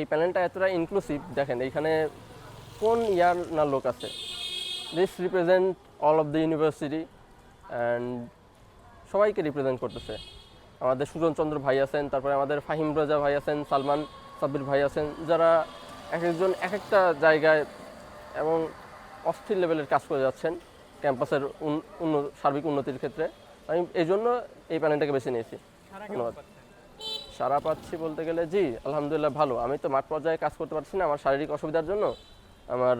এই প্যানেলটা এতটা ইনক্লুসিভ, দেখেন এইখানে কোন ইয়ার না লোক আছে। This represent all of the university and সবাইকে রিপ্রেজেন্ট করতেছে। আমাদের সুজন চন্দ্র ভাই আছেন, তারপরে আমাদের ফাহিম রাজা ভাই আছেন, সালমান সাব্বির ভাই আছেন, যারা এক একজন এক একটা জায়গায় এবং অস্থির লেভেলের কাজ করে যাচ্ছেন ক্যাম্পাসের সার্বিক উন্নতির ক্ষেত্রে। আমি এই জন্য এই প্যানেলটাকে বেছে নিয়েছি। ধন্যবাদ। সারা পাচ্ছি বলতে গেলে জি আলহামদুলিল্লাহ ভালো। আমি তো মাঠ পর্যায়ে কাজ করতে পারছি না আমার শারীরিক অসুবিধার জন্য। আমার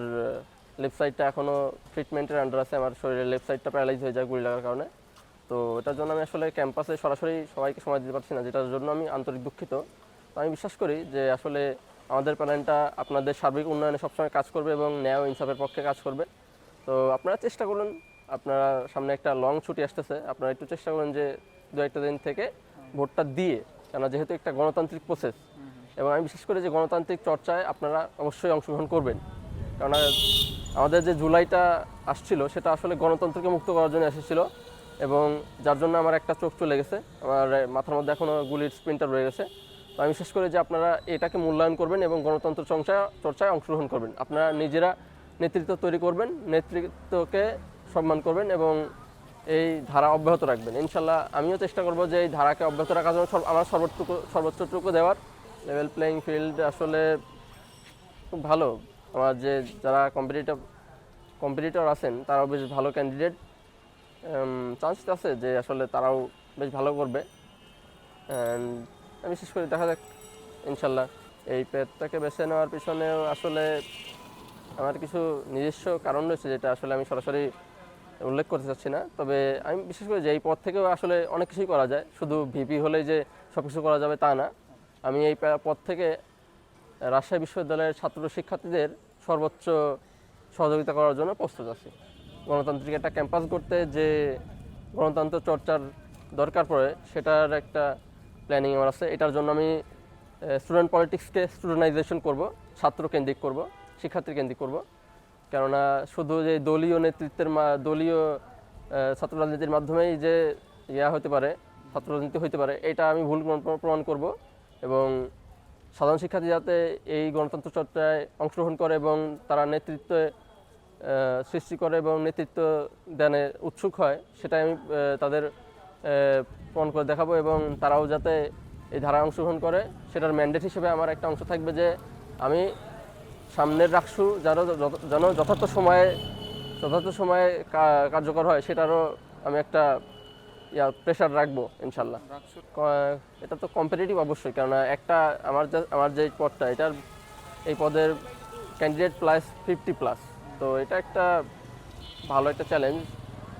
লেফট সাইডটা এখনও ট্রিটমেন্টের আন্ডার আছে। আমার শরীরের লেফট সাইডটা প্যারালাইজ হয়ে যায় গুলি লাগার কারণে। তো এটার জন্য আমি আসলে ক্যাম্পাসে সরাসরি সবাইকে সময় দিতে পারছি না, যেটার জন্য আমি আন্তরিক দুঃখিত। তো আমি বিশ্বাস করি যে আসলে আমাদের প্যানেলটা আপনাদের সার্বিক উন্নয়নে সবসময় কাজ করবে এবং ন্যায় ও ইনসাফের পক্ষে কাজ করবে। তো আপনারা চেষ্টা করুন, আপনারা সামনে একটা লং ছুটি আসতেছে, আপনারা একটু চেষ্টা করুন যে দু একটা দিন থেকে ভোটটা দিয়ে, কেননা যেহেতু একটা গণতান্ত্রিক প্রসেস এবং আমি বিশেষ করে যে গণতান্ত্রিক চর্চায় আপনারা অবশ্যই অংশগ্রহণ করবেন। কেননা আমাদের যে জুলাইটা আসছিল সেটা আসলে গণতন্ত্রকে মুক্ত করার জন্য এসেছিল এবং যার জন্য আমার একটা চোখ চলে গেছে, আমার মাথার মধ্যে এখনও গুলির স্প্রিন্টার রয়ে গেছে। তো আমি বিশেষ করে যে আপনারা এটাকে মূল্যায়ন করবেন এবং গণতন্ত্র চর্চায় অংশগ্রহণ করবেন। আপনারা নিজেরা নেতৃত্ব তৈরি করবেন, নেতৃত্বকে সম্মান করবেন এবং এই ধারা অব্যাহত রাখবেন। ইনশাল্লাহ আমিও চেষ্টা করব যে এই ধারাকে অব্যাহত রাখার জন্য আমার সর্বোচ্চটুকু দেওয়ার। লেভেল প্লেয়িং ফিল্ড আসলে খুব ভালো। আমার যে যারা কম্পিটিটর আছেন তারাও বেশ ভালো ক্যান্ডিডেট, চান্স আছে যে আসলে তারাও বেশ ভালো করবে। অ্যান্ড আমি বিশেষ করে দেখা যাক ইনশাল্লাহ। এই পেজটাকে বেছে নেওয়ার পিছনেও আসলে আমার কিছু নিজস্ব কারণ রয়েছে, যেটা আসলে আমি সরাসরি উল্লেখ করতে চাচ্ছি না। তবে আমি বিশেষ করে যে এই পদ থেকেও আসলে অনেক কিছুই করা যায়, শুধু ভিপি হলেই যে সব কিছু করা যাবে তা না। আমি এই পদ থেকে রাজশাহী বিশ্ববিদ্যালয়ের ছাত্র শিক্ষার্থীদের সর্বোচ্চ সহযোগিতা করার জন্য প্রস্তুত আছি। গণতান্ত্রিক একটা ক্যাম্পাস করতে যে গণতন্ত্র চর্চার দরকার পড়ে সেটার একটা প্ল্যানিং আমার আছে। এটার জন্য আমি স্টুডেন্ট পলিটিক্সকে স্টুডেন্টাইজেশন করব, ছাত্রকেন্দ্রিক করব, শিক্ষার্থী কেন্দ্রিক করব। কেননা শুধু যে দলীয় নেতৃত্বের দলীয় ছাত্র রাজনীতির মাধ্যমেই যে হতে পারে, ছাত্র রাজনীতি হতে পারে, এটা আমি ভুল প্রমাণ করব এবং সাধারণ শিক্ষার্থী যাতে এই গণতন্ত্র চর্চায় অংশগ্রহণ করে এবং তারা নেতৃত্ব সৃষ্টি করে এবং নেতৃত্ব দানে উৎসুক হয়, সেটাই আমি তাদের প্রমাণ করে দেখাবো এবং তারাও যাতে এই ধারায় অংশগ্রহণ করে সেটার ম্যান্ডেট হিসেবে আমার একটা অংশ থাকবে যে আমি সামনের রাখসু যেন যথার্থ সময়ে কার্যকর হয় সেটারও আমি একটা প্রেশার রাখবো ইনশাল্লাহ। এটা তো কম্পিটিটিভ অবশ্যই, কেননা একটা আমার যে পদটা এটার এই পদের ক্যান্ডিডেট প্লাস 50+, তো এটা একটা ভালো একটা চ্যালেঞ্জ।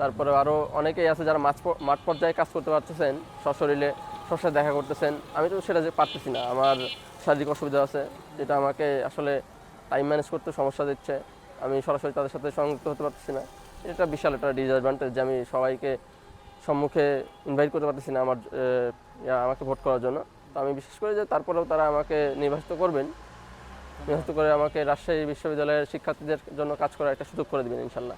তারপরে আরও অনেকেই আছে যারা মাঠ পর্যায়ে কাজ করতে পারতেছেন, সশরীরে সবসাথে দেখা করতেছেন। আমি তো সেটা যে পারতেছি না, আমার শারীরিক অসুবিধা আছে যেটা আমাকে আসলে টাইম ম্যানেজ করতে সমস্যা দিচ্ছে। আমি সরাসরি তাদের সাথে সংযুক্ত হতে পারতেছি না। এটা বিশাল একটা ডিসঅ্যাডভান্টেজ যে আমি সবাইকে সম্মুখে ইনভাইট করতে পারতেছি না আমাকে ভোট করার জন্য। তো আমি বিশেষ করে যে তারপরেও তারা আমাকে নির্বাচিত করবেন, নির্বাচিত করে আমাকে রাজশাহী বিশ্ববিদ্যালয়ের শিক্ষার্থীদের জন্য কাজ করার একটা সুযোগ করে দেবেন ইনশাল্লাহ।